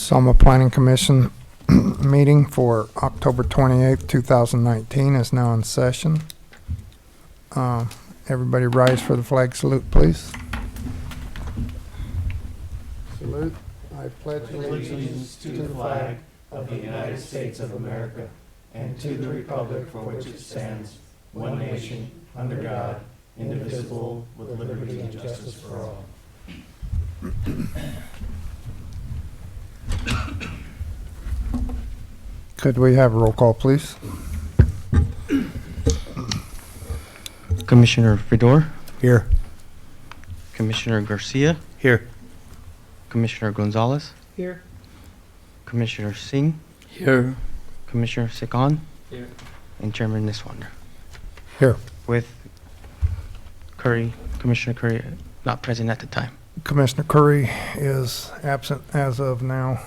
Selma Planning Commission meeting for October 28th, 2019 is now in session. Everybody rise for the flag salute, please. Salute. I pledge allegiance to the flag of the United States of America and to the republic for which it stands, one nation, under God, indivisible, with liberty and justice for all. Could we have a roll call, please? Commissioner Fedor, Here. Commissioner Garcia, Here. Commissioner Gonzalez, Here. Commissioner Singh, Here. Commissioner Sekan, Here. and Chairman Niswander. Here. With Commissioner Curry not present at the time. Commissioner Curry is absent as of now.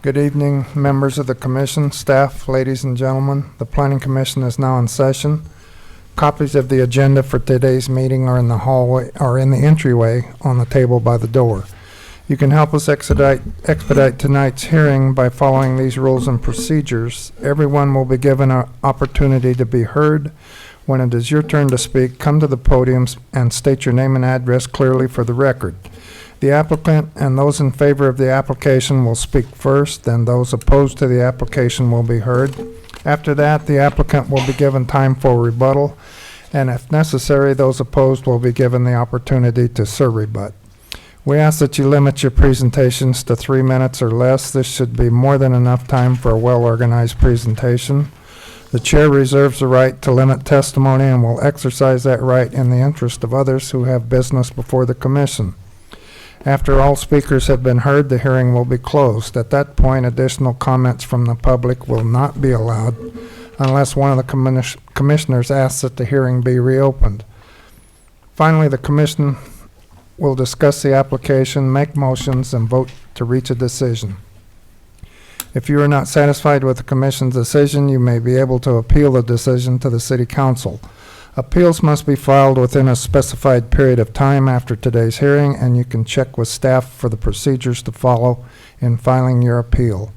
Good evening, members of the commission, staff, ladies and gentlemen. The Planning Commission is now in session. Copies of the agenda for today's meeting are in the hallway, or in the entryway on the table by the door. You can help us expedite tonight's hearing by following these rules and procedures. Everyone will be given an opportunity to be heard. When it is your turn to speak, come to the podiums and state your name and address clearly for the record. The applicant and those in favor of the application will speak first, then those opposed to the application will be heard. After that, the applicant will be given time for rebuttal, and if necessary, those opposed will be given the opportunity to surrebut. We ask that you limit your presentations to 3 minutes or less. This should be more than enough time for a well-organized presentation. The chair reserves the right to limit testimony and will exercise that right in the interest of others who have business before the commission. After all speakers have been heard, the hearing will be closed. At that point, additional comments from the public will not be allowed unless one of the commissioners asks that the hearing be reopened. Finally, the commission will discuss the application, make motions, and vote to reach a decision. If you are not satisfied with the commission's decision, you may be able to appeal the decision to the city council. Appeals must be filed within a specified period of time after today's hearing, and you can check with staff for the procedures to follow in filing your appeal.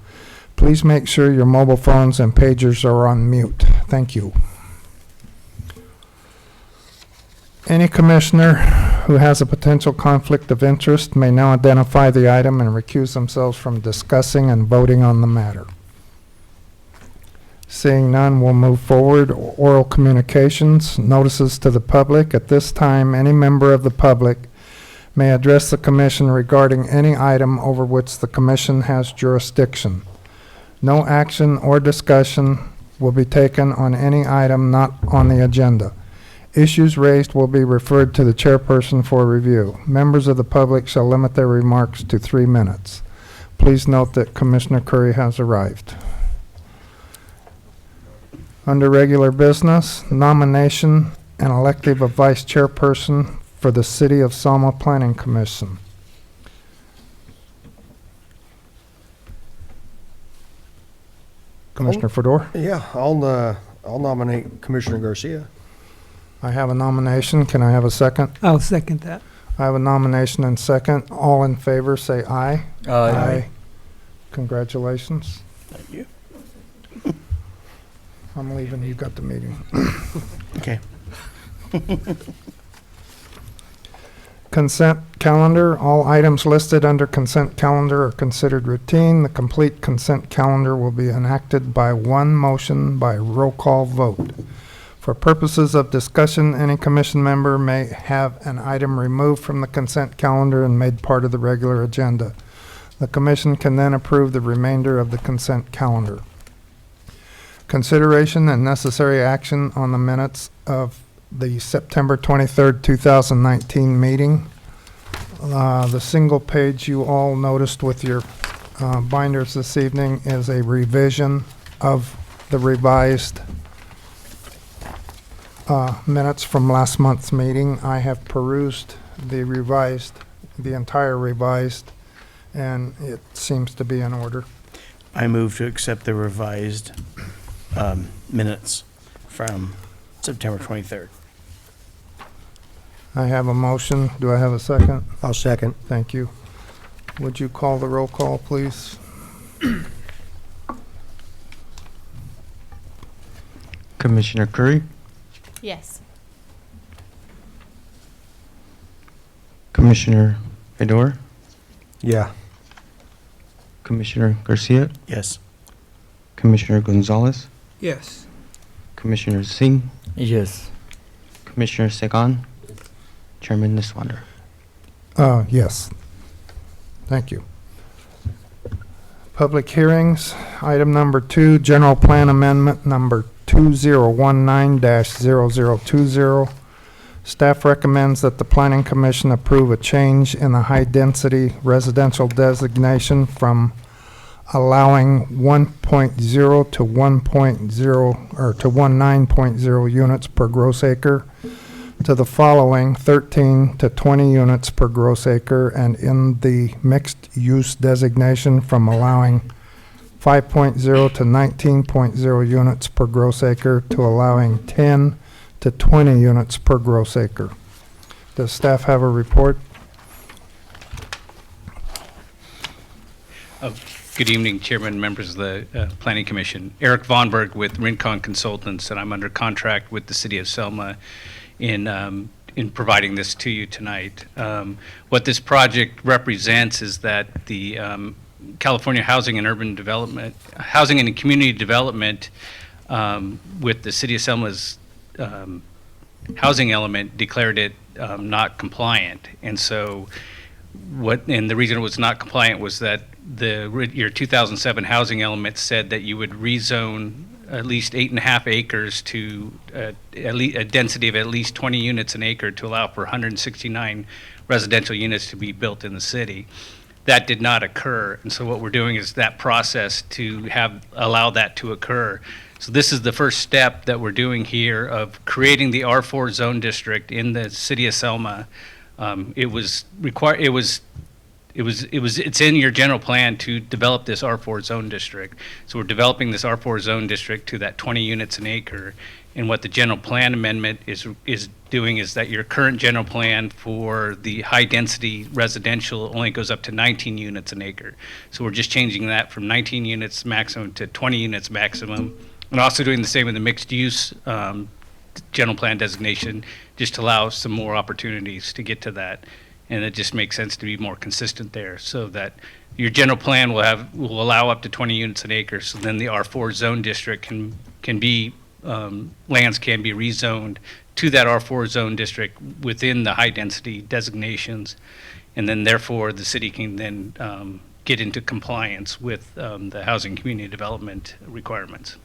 Please make sure your mobile phones and pagers are on mute. Thank you. Any commissioner who has a potential conflict of interest may now identify the item and recuse themselves from discussing and voting on the matter. Seeing none, we'll move forward. Oral communications, notices to the public. At this time, any member of the public may address the commission regarding any item over which the commission has jurisdiction. No action or discussion will be taken on any item not on the agenda. Issues raised will be referred to the chairperson for review. Members of the public shall limit their remarks to 3 minutes. Please note that Commissioner Curry has arrived. Under regular business, nomination and elective of vice chairperson for the City of Selma Planning Commission. Commissioner Fedor? Yeah, I'll nominate Commissioner Garcia. I have a nomination. Can I have a second? I'll second that. I have a nomination and second. All in favor, say aye. Aye. Congratulations. Thank you. I'm leaving. You got the meeting. Okay. Consent calendar. All items listed under consent calendar are considered routine. The complete consent calendar will be enacted by one motion by roll call vote. For purposes of discussion, any commission member may have an item removed from the consent calendar and made part of the regular agenda. The commission can then approve the remainder of the consent calendar. Consideration and necessary action on the minutes of the September 23rd, 2019 meeting. The single page you all noticed with your binders this evening is a revision of the revised minutes from last month's meeting. I have perused the entire revised, and it seems to be in order. I move to accept the revised minutes from September 23rd. I have a motion. Do I have a second? I'll second. Thank you. Would you call the roll call, please? Commissioner Curry, Yes. Commissioner Fedor, Yeah. Commissioner Garcia, Yes. Commissioner Gonzalez, Yes. Commissioner Singh, Yes. Commissioner Segan, Chairman Niswander. Yes. Thank you. Public hearings, item number 2, general plan amendment number 2019-0020. Staff recommends that the Planning Commission approve a change in the high-density residential designation from allowing 1.0 to 1.0, or to 19.0 units per gross acre to the following 13 to 20 units per gross acre, and in the mixed-use designation from allowing 5.0 to 19.0 units per gross acre to allowing 10 to 20 units per gross acre. Does staff have a report? Good evening, Chairman, members of the Planning Commission. Eric Vonberg with Rincon Consultants, and I'm under contract with the City of Selma in providing this to you tonight. What this project represents is that the California Housing and Community Development with the City of Selma's housing element declared it not compliant. And so and the reason it was not compliant was that your 2007 housing element said that you would rezone at least 8.5 acres to a density of at least 20 units an acre to allow for 169 residential units to be built in the city. That did not occur, and so what we're doing is that process to allow that to occur. So this is the first step that we're doing here of creating the R4 zone district in the City of Selma. It's in your general plan to develop this R4 zone district. So we're developing this R4 zone district to that 20 units an acre. And what the general plan amendment is doing is that your current general plan for the high density residential only goes up to 19 units an acre. So we're just changing that from 19 units maximum to 20 units maximum. And also doing the same with the mixed use general plan designation, just to allow some more opportunities to get to that. And it just makes sense to be more consistent there, so that your general plan will allow up to 20 units an acre. So then the R4 zone district can be lands can be rezoned to that R4 zone district within the high density designations, and then therefore the city can then get into compliance with the housing community development requirements.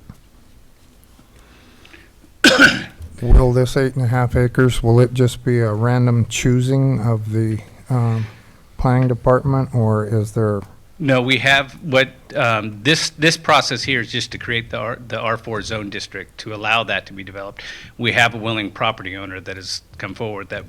Will this 8.5 acres, will it just be a random choosing of the planning department, or is there? No, we have this process here is just to create the R4 zone district to allow that to be developed. We have a willing property owner that has come forward that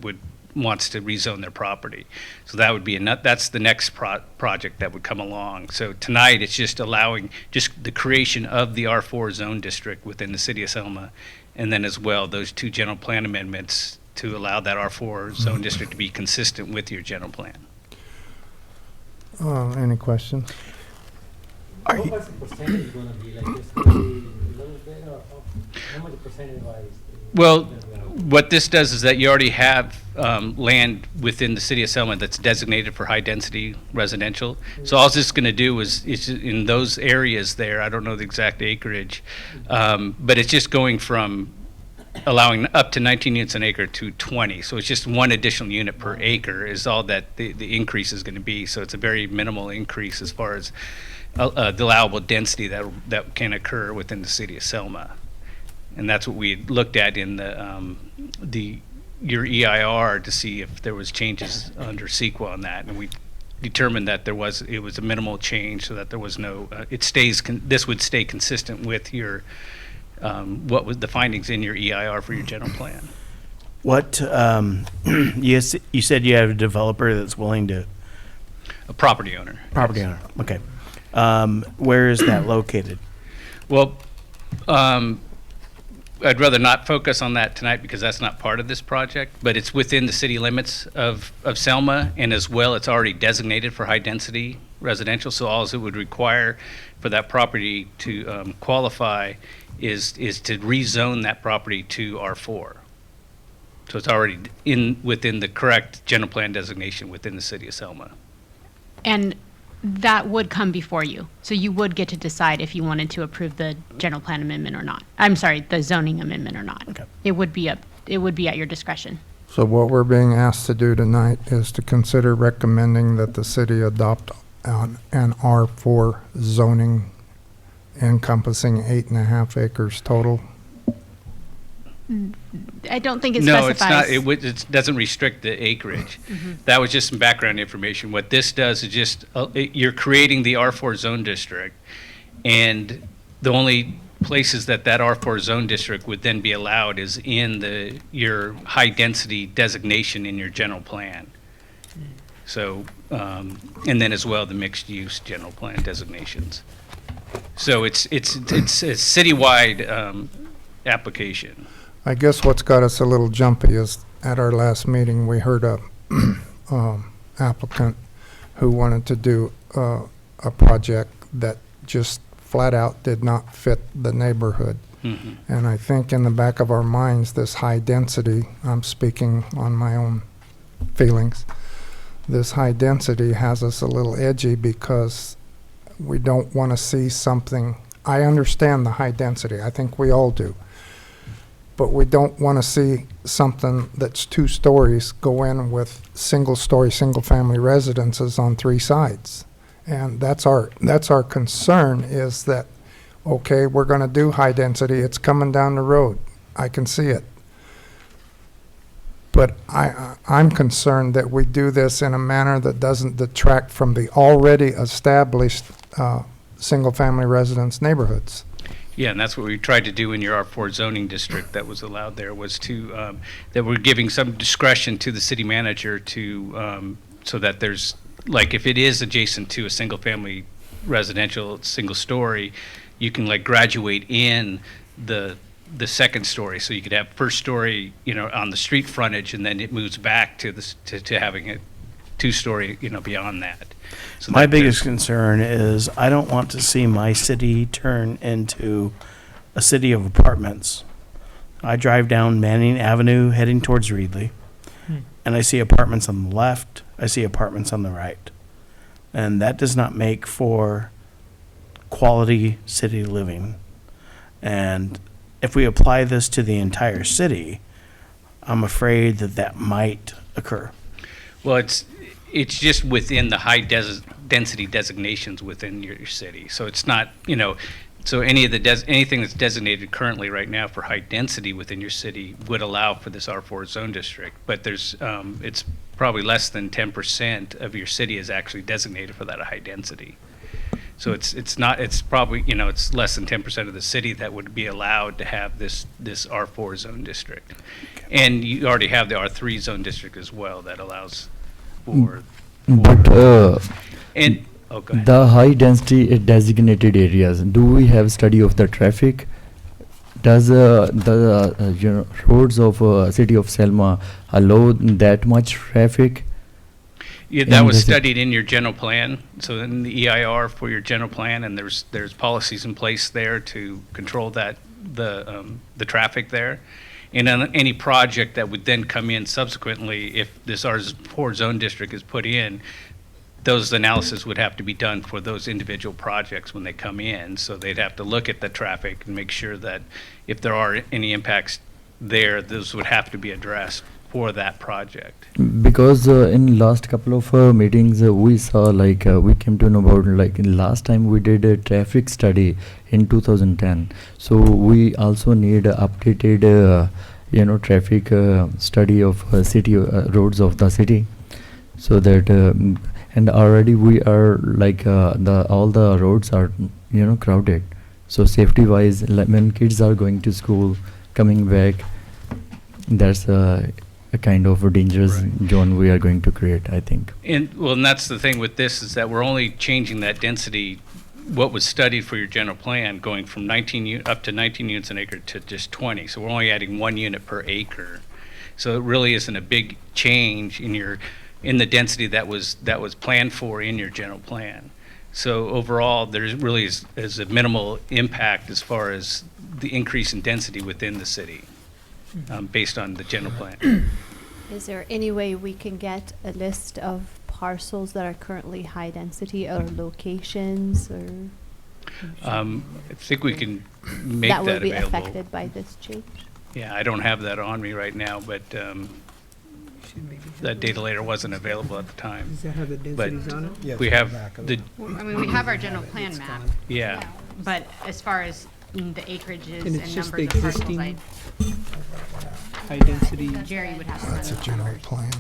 wants to rezone their property. So that would be that's the next project that would come along. So tonight it's just allowing just the creation of the R4 zone district within the City of Selma, and then as well those two general plan amendments to allow that R4 zone district to be consistent with your general plan. Any questions? What was the percentage gonna be, like, just gonna be a little bit, or how much percentage wise? Well, what this does is that you already have land within the City of Selma that's designated for high-density residential. So all this is going to do is in those areas there, I don't know the exact acreage, but it's just going from allowing up to 19 units an acre to 20. So it's just one additional unit per acre is all that the increase is going to be. So it's a very minimal increase as far as the allowable density that can occur within the City of Selma. And that's what we looked at in your EIR to see if there was changes under CEQA on that, and we determined that it was a minimal change, so that there was no. This would stay consistent with your what was the findings in your EIR for your general plan. What, yes, you said you have a developer that's willing to, A property owner. property owner, okay. Where is that located? Well, I'd rather not focus on that tonight because that's not part of this project, but it's within the city limits of Selma, and as well, it's already designated for high-density residential, so all it would require for that property to qualify is to rezone that property to R4. So it's already within the correct general plan designation within the city of Selma. And that would come before you. So you would get to decide if you wanted to approve the general plan amendment or not. I'm sorry, the zoning amendment or not. Okay. It would be at your discretion. So what we're being asked to do tonight is to consider recommending that the city adopt an R4 zoning encompassing 8.5 acres total. I don't think it No, it's specifies. not, it doesn't restrict the acreage. That was just some background information. What this does is just, you're creating the R4 zone district, and the only places that R4 zone district would then be allowed is in your high-density designation in your general plan. So, and then as well, the mixed-use general plan designations. So it's a citywide application. I guess what's got us a little jumpy is at our last meeting, we heard a applicant who wanted to do a project that just flat out did not fit the neighborhood. Mhm. And I think in the back of our minds, this high density, I'm speaking on my own feelings, this high density has us a little edgy because we don't want to see something. I understand the high density. I think we all do. But we don't want to see something that's 2 stories go in with single-story, single-family residences on 3 sides. And that's our concern is that, okay, we're going to do high density. It's coming down the road. I can see it. But I'm concerned that we do this in a manner that doesn't detract from the already established single-family residence neighborhoods. Yeah, and that's what we tried to do in your R4 zoning district that was allowed there, was to, that we're giving some discretion to the city manager to, so that there's, like, if it is adjacent to a single-family residential, single-story, you can, like, graduate in the second story. So you could have first story, on the street frontage, and then it moves back to having a 2-story, beyond that. So My that biggest there's- concern is I don't want to see my city turn into a city of apartments. I drive down Manning Avenue heading towards Reedley, and I see apartments on the left, I see apartments on the right. And that does not make for quality city living. And if we apply this to the entire city, I'm afraid that might occur. Well, it's just within the high density designations within your city. So it's not, so anything that's designated currently right now for high density within your city would allow for this R4 zone district. But it's probably less than 10% of your city is actually designated for that high density. So it's probably, it's less than 10% of the city that would be allowed to have this R4 zone district. And you already have the R3 zone district as well that allows for. But Go ahead. the high density designated areas, do we have study of the traffic? Does the roads of city of Selma allow that much traffic? Yeah, that And was does it- studied in your general plan, so in the EIR for your general plan, and there's policies in place there to control the traffic there. And on any project that would then come in subsequently, if this R4 zone district is put in, those analysis would have to be done for those individual projects when they come in. So they'd have to look at the traffic and make sure that if there are any impacts there, those would have to be addressed for that project. Because in last couple of meetings we saw we came to know about last time we did a traffic study in 2010. So we also need updated traffic study of city roads of the city, so that and already we are all the roads are crowded. So safety wise, when kids are going to school, coming back, that's a kind of a dangerous Right. zone we are going to create, I think. And that's the thing with this, is that we're only changing that density what was studied for your general plan, going from 19 up to 19 units an acre to just 20. So we're only adding 1 unit per acre. So it really isn't a big change in the density that was planned for in your general plan. So overall, there's really is a minimal impact as far as the increase in density within the city, based on the general plan. Is there any way we can get a list of parcels that are currently high density or locations or I think we can make that will that be available. affected by this change? Yeah, I don't have that on me right now, but that data layer wasn't available at the time. Does that have the But densities on it? Yes, we on the have back of the, it. I mean, we have our general plan map, yeah, but as far as the acreages And and it's just numbers the of parcels, existing high density. Jerry would have to That's a run those general numbers. plan.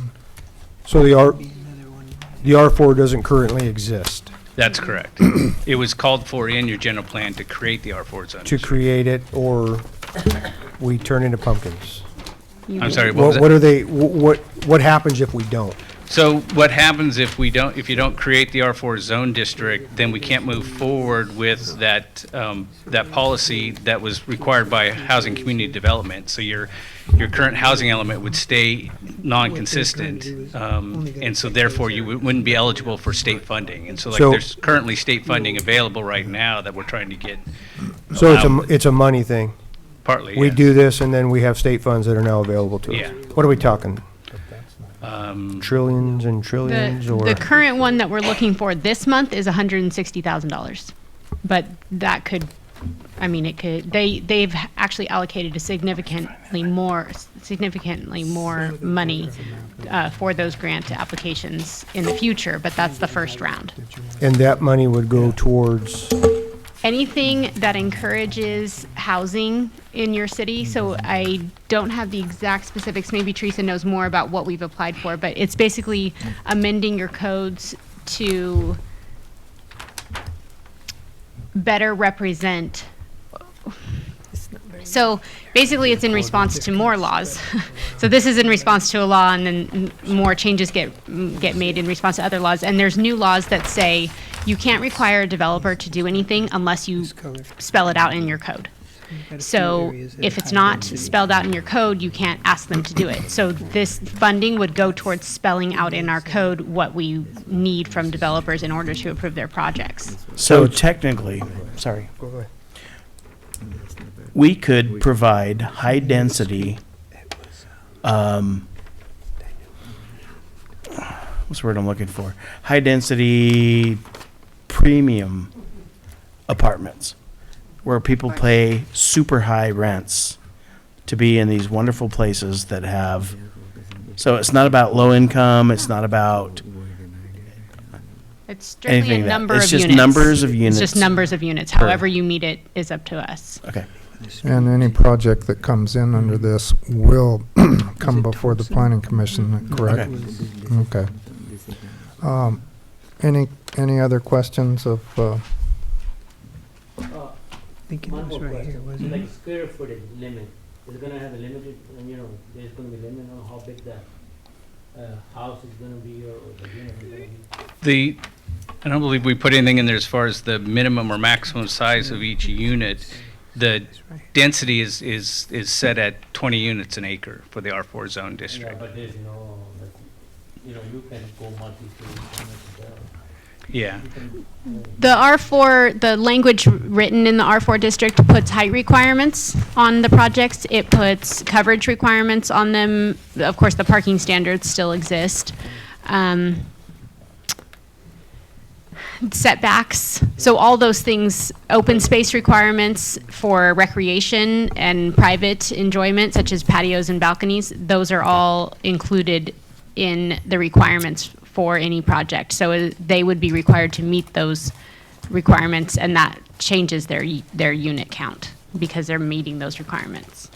So Another one. the R4 doesn't currently exist. that's correct. It was called for in your general plan to create the R4 zone. To create it, or we turn into pumpkins? I'm sorry, what was that? What are they, what happens if we don't? So what happens if you don't create the R4 zone district, then we can't move forward with that policy that was required by Housing Community Development. So your current housing element would stay non-consistent, and so therefore you wouldn't be eligible for state funding. And so So- there's currently state funding available right now that we're trying to get. So allowed, it's a money thing. partly, We yes. do this, and then we have state funds that are now available to us. Yeah. What are we talking? Um, Trillions and trillions, or? The current one that we're looking for this month is $160,000. But that could, I mean, it could, they've actually allocated a significantly more money for those grant applications in the future, but that's the first round. And that money would go towards, Anything that encourages housing in your city, so I don't have the exact specifics, maybe Teresa knows more about what we've applied for, but it's basically amending your codes to better represent. So basically, it's in response to more laws. So this is in response to a law, and then more changes get made in response to other laws. And there's new laws that say you can't require a developer to do anything unless you spell it out in your code. So if it's not spelled out in your code, you can't ask them to do it. So this funding would go towards spelling out in our code what we need from developers in order to approve their projects. So technically, sorry, go ahead. we could provide high-density, what's the word I'm looking for? High-density premium apartments where people pay super high rents to be in these wonderful places that have, so it's not about low income, it's not about It's strictly a anything like that. number It's of just units. numbers of It's units. just numbers of units. However you meet it is up to us. Okay. And any project that comes in under this will come before the planning commission, correct? Okay. Any other questions of, I think it One was more right here, question. wasn't Like it? square footage limit, is it gonna have a limited, there's gonna be limit on how big the house is gonna be or the unit is gonna be? I don't believe we put anything in there as far as the minimum or maximum size of each unit. The density is set at 20 units an acre for the R4 zone Yeah, district. but there's no, like, you can go multi-story. Yeah. The R4, the language written in the R4 district puts height requirements on the projects. It puts coverage requirements on them. Of course, the parking standards still exist. Setbacks. So all those things, open space requirements for recreation and private enjoyment, such as patios and balconies, those are all included in the requirements for any project. So they would be required to meet those requirements, and that changes their unit count because they're meeting those requirements.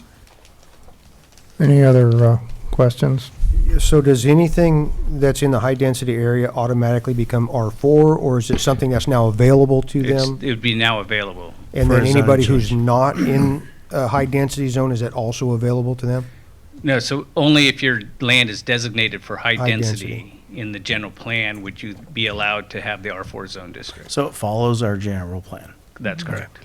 any other questions? So does anything that's in the high-density area automatically become R4, or is it something that's now available to them? It would be now available. And for then a zone anybody who's change. not in a high-density zone, is that also available to them? No, so only if your land is designated for high High density in the general plan would you be allowed to have the R4 zone district. So it follows our general plan. That's correct.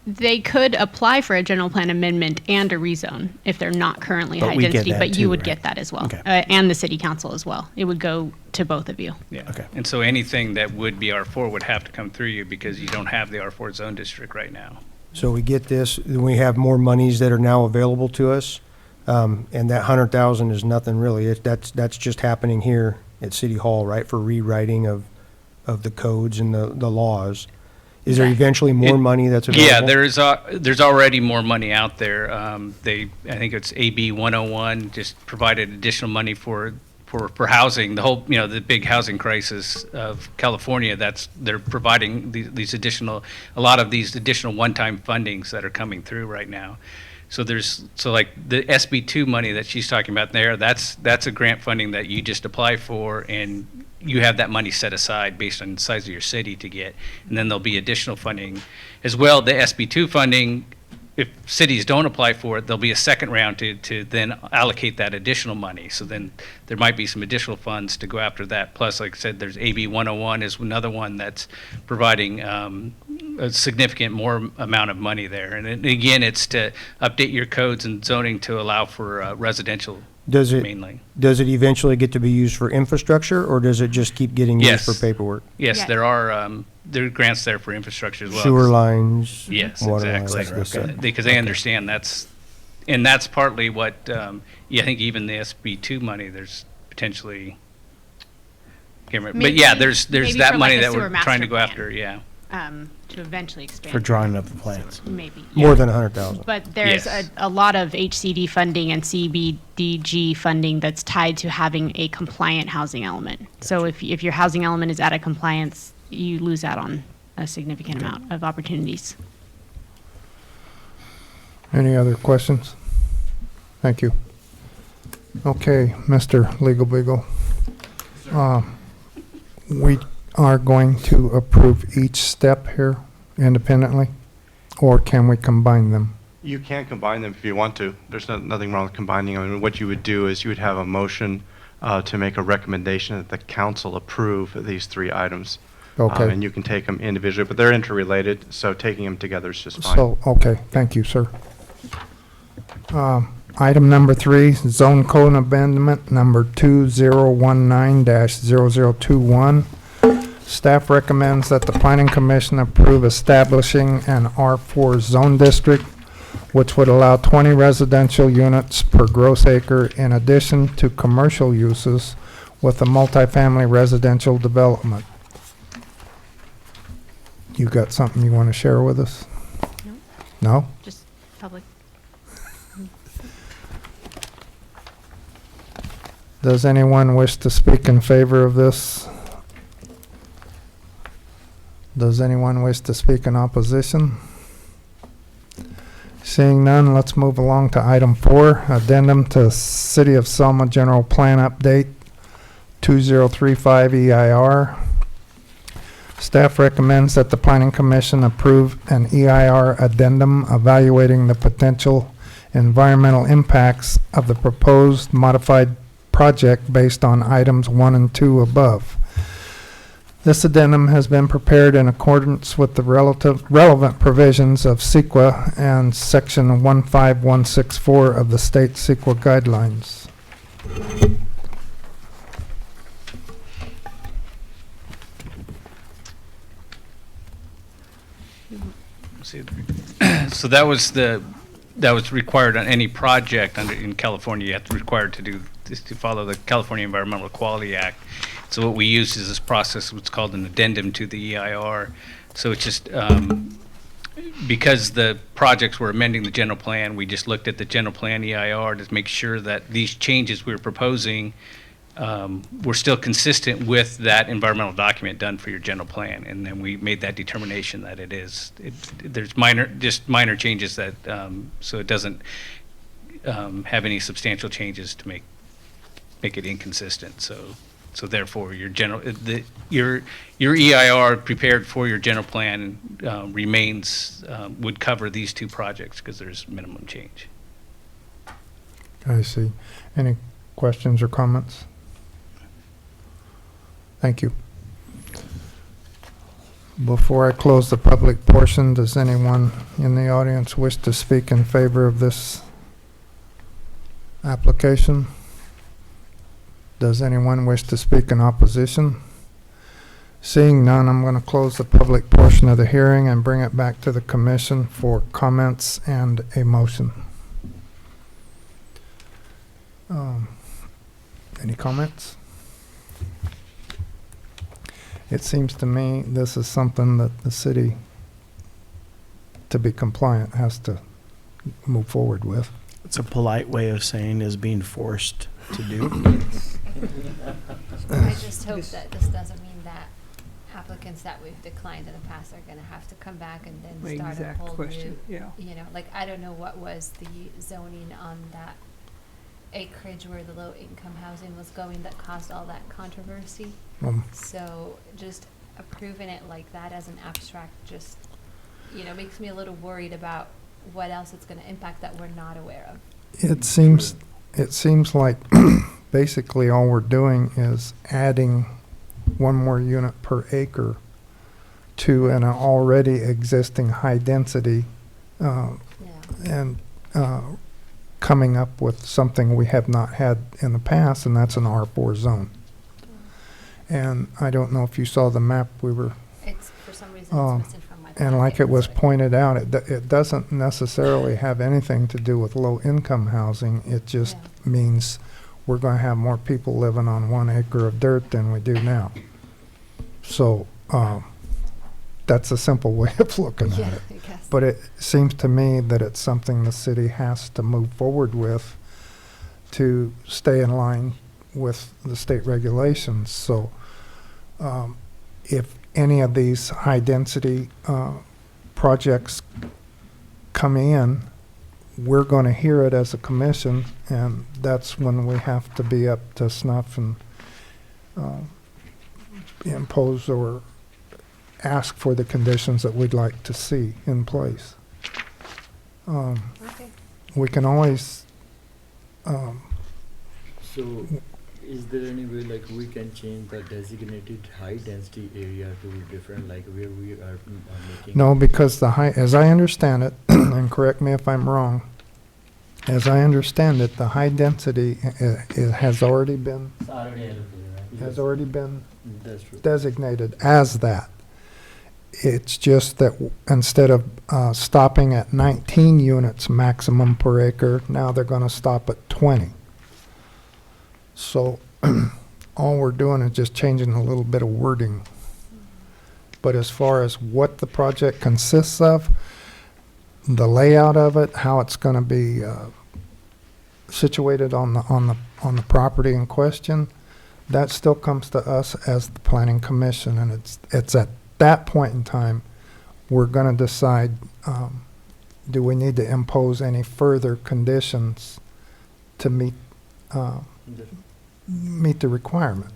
They could apply for a general plan amendment and a rezone if they're not currently But high we get density, that but too, you would right? get that as well. Okay. And the city council as well. It would go to both of you. Yeah. Okay. And so anything that would be R4 would have to come through you because you don't have the R4 zone district right now. So we get this, we have more monies that are now available to us, and that 100,000 is nothing really. That's just happening here at City Hall, right, for rewriting of the codes and the laws. Is there eventually more money that's available? Yeah, there's already more money out there. I think it's AB 101 just provided additional money for housing, the whole, the big housing crisis of California. They're providing a lot of these additional one-time fundings that are coming through right now. So like the SB2 money that she's talking about there, that's a grant funding that you just apply for, and you have that money set aside based on the size of your city to get. And then there'll be additional funding as well. The SB2 funding, if cities don't apply for it, there'll be a second round to then allocate that additional money. So then there might be some additional funds to go after that. Plus, like I said, there's AB 101 is another one that's providing a significant more amount of money there. And again, it's to update your codes and zoning to allow for residential mainly. Does it eventually get to be used for infrastructure, or does it just keep getting used for Yes. paperwork? Yes, Yeah. there are grants there for infrastructure as well. Sewer lines? Yes, water exactly. lines, that's good. Because they understand that's partly what, I think even the SB2 money, there's potentially, can't remember. But yeah, there's Maybe that for money like a that sewer we're trying to master go plan. after, yeah. To eventually expand. For drawing up the plans. Maybe. More than 100,000? But there's Yes. a lot of HCD funding and CBDG funding that's tied to having a compliant housing element. So if your housing element is out of compliance, you lose out on a significant amount of opportunities. Any other questions? Thank you. Okay, Mr. Legal Beagle. We are going to approve each step here independently, or can we combine them? You can combine them if you want to. There's nothing wrong with combining them. I mean, what you would do is you would have a motion to make a recommendation that the council approve these three items. Okay. And you can take them individually, but they're interrelated, so taking them together is just fine. So, okay, thank you, sir. Item number 3, zone code amendment number 2019-0021. Staff recommends that the planning commission approve establishing an R4 zone district, which would allow 20 residential units per gross acre in addition to commercial uses with a multifamily residential development. You got something you want to share with us? No? Just public. Does anyone wish to speak in favor of this? Does anyone wish to speak in opposition? Seeing none, let's move along to item 4, addendum to City of Selma General Plan Update 2035 EIR. Staff recommends that the Planning Commission approve an EIR addendum evaluating the potential environmental impacts of the proposed modified project based on items 1 and 2 above. This addendum has been prepared in accordance with the relevant provisions of CEQA and Section 15164 of the state CEQA guidelines. So that was required on any project in California. You have to required to follow the California Environmental Quality Act. So what we use is this process, what's called an addendum to the EIR. So it's just because the projects were amending the general plan, we just looked at the general plan EIR to make sure that these changes we were proposing were still consistent with that environmental document done for your general plan. And then we made that determination that it is. There's minor changes that, so it doesn't have any substantial changes to make it inconsistent. So therefore, your EIR prepared for your general plan would cover these two projects because there's minimum change. I see. Any questions or comments? Thank you. Before I close the public portion, does anyone in the audience wish to speak in favor of this application? Does anyone wish to speak in opposition? Seeing none, I'm going to close the public portion of the hearing and bring it back to the commission for comments and a motion. Any comments? It seems to me this is something that the city, to be compliant, has to move forward with. It's a polite way of saying is being forced to do. I just hope that this doesn't mean that applicants that we've declined in the past are gonna have to come back and then start a Exact whole new, question, yeah. you know, like, I don't know what was the zoning on that acreage where the low-income housing was going that caused all that controversy. So just approving it like that as an abstract just, you know, makes me a little worried about what else it's gonna impact that we're not aware of. It seems like basically all we're doing is adding one more unit per acre to an already existing high density, Yeah. and coming up with something we have not had in the past, and that's an R4 zone. And I don't know if you saw the map we were, It's, for some reason, it's missing from my and like packet, it was so pointed out, it doesn't necessarily have anything to do with low-income housing. It just Yeah. means we're going to have more people living on 1 acre of dirt than we do now. So that's a simple way of looking at Yeah, it. I guess. But it seems to me that it's something the city has to move forward with to stay in line with the state regulations. So if any of these high-density projects come in, we're going to hear it as a commission, and that's when we have to be up to snuff and impose or ask for the conditions that we'd like to see in place. Okay. We can always, So, is there any way like we can change the designated high density area to different, like where we are making? no, because as I understand it, and correct me if I'm wrong, as I understand it, the high density has already been It's already allocated, right? That's true. designated as that. It's just that instead of stopping at 19 units maximum per acre, now they're going to stop at 20. So all we're doing is just changing a little bit of wording. But as far as what the project consists of, the layout of it, how it's going to be situated on the property in question, that still comes to us as the planning commission, and it's at that point in time we're going to decide, do we need to impose any further conditions to meet the requirement.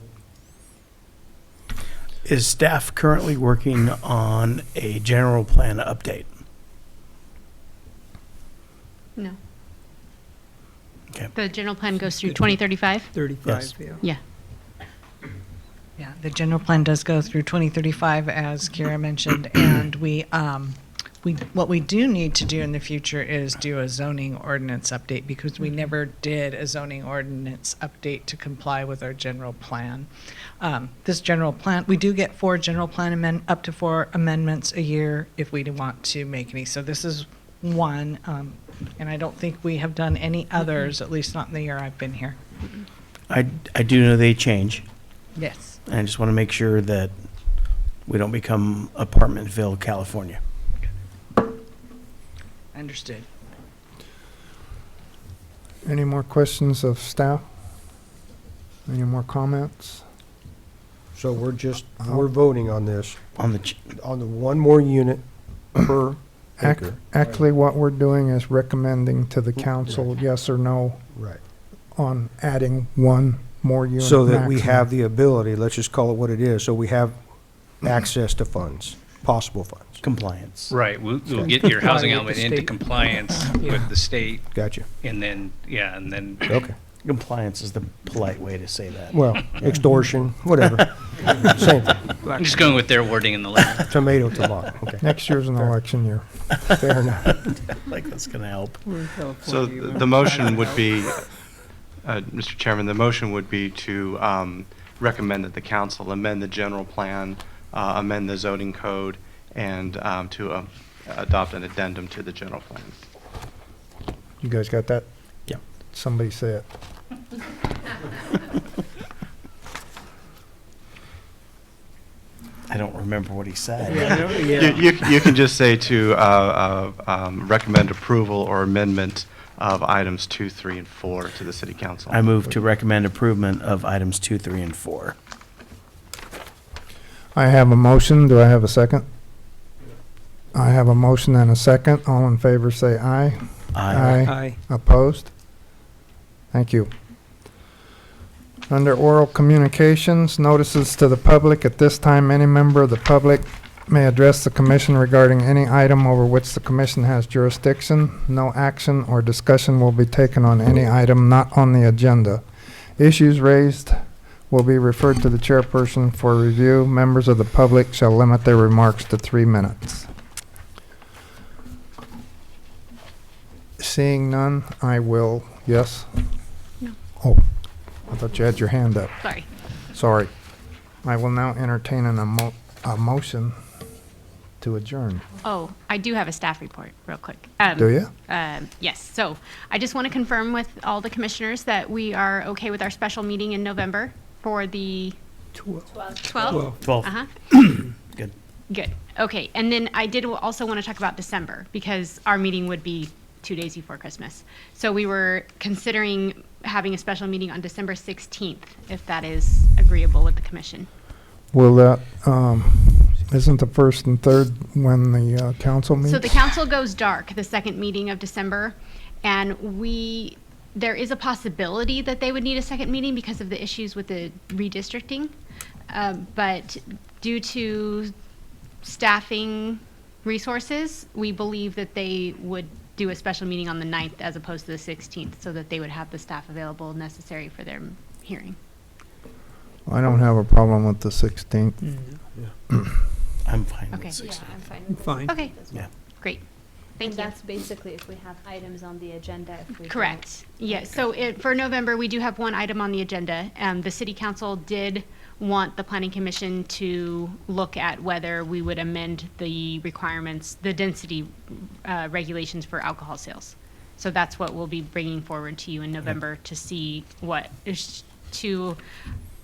Is staff currently working on a general plan update? No. Okay. The general plan goes through 2035? 35, Yes. yeah. Yeah. Yeah, the general plan does go through 2035, as Kira mentioned, and what we do need to do in the future is do a zoning ordinance update, because we never did a zoning ordinance update to comply with our general plan. This general plan, we do get up to 4 amendments a year if we want to make any. So this is one, and I don't think we have done any others, at least not in the year I've been here. I do know they change. Yes. And I just want to make sure that we don't become Apartmentville, California. Understood. Any more questions of staff? Any more comments? So we're voting on this, On on the one more unit per acre. Actually, what we're doing is recommending to the council, yes or no, Right. on adding one more unit. So that we maximum. have the ability, let's just call it what it is, so we have access to funds. possible funds. Compliance. Right, we'll get your housing Comply with element the into state. compliance Yeah. with the state, Gotcha. and then, yeah, and then, Okay. Compliance is the polite way to say that. Well, extortion, whatever. Same thing. I'm just going with their wording in the letter. Tomato, tomato. Okay. Next year's an election year. Fair enough. Like that's gonna help. So the motion would be, Mr. Chairman, the motion would be to recommend that the council amend the general plan, amend the zoning code, and to adopt an addendum to the general plan. You guys got that? Yeah. Somebody say it. I don't remember what he said. You can just say to recommend approval or amendment of items 2, 3, and 4 to the city council. I move to recommend approval of items 2, 3, and 4. I have a motion. Do I have a second? I have a motion and a second. All in favor say aye. Aye. Opposed? Thank you. Under oral communications, notices to the public. At this time, any member of the public may address the commission regarding any item over which the commission has jurisdiction. No action or discussion will be taken on any item not on the agenda. Issues raised will be referred to the chairperson for review. Members of the public shall limit their remarks to 3 minutes. Seeing none, I will, yes? No. Oh, I thought you had your hand up. Sorry. Sorry. I will now entertain a motion to adjourn. Oh, I do have a staff report, real quick. Do you? Yes, so I just want to confirm with all the commissioners that we are okay with our special meeting in November for the 12th? 12. Uh-huh. Good. Good. Okay, and then I did also want to talk about December, because our meeting would be 2 days before Christmas. So we were considering having a special meeting on December 16th, if that is agreeable with the commission. Will that, isn't the first and third when the council meets? So the council goes dark the second meeting of December, and there is a possibility that they would need a second meeting because of the issues with the redistricting. But due to staffing resources, we believe that they would do a special meeting on the 9th as opposed to the 16th, so that they would have the staff available necessary for their hearing. I don't have a problem with the 16th. I'm fine Okay. with Yeah, 16. I'm fine with Fine. that Okay. as well. Yeah. Great. Thank And you. that's basically if we have items on the agenda, if we don't. Correct. Yes. So for November, we do have one item on the agenda. The city council did want the planning commission to look at whether we would amend the requirements, the density regulations for alcohol sales. So that's what we'll be bringing forward to you in November to see what is, to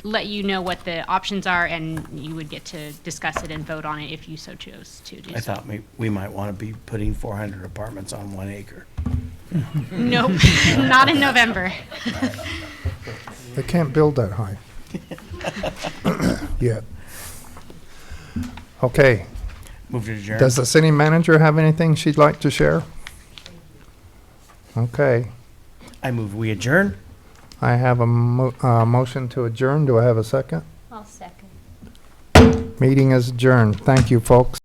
let you know what the options are, and you would get to discuss it and vote on it if you so chose to do so. I thought we might want to be putting 400 apartments on 1 acre. Nope, not in November. They can't build that high. Yet. Okay. Move to adjourn. Does the city manager have anything she'd like to share? Okay. I move we adjourn. I have a motion to adjourn. Do I have a second? I'll second. Meeting is adjourned. Thank you, folks.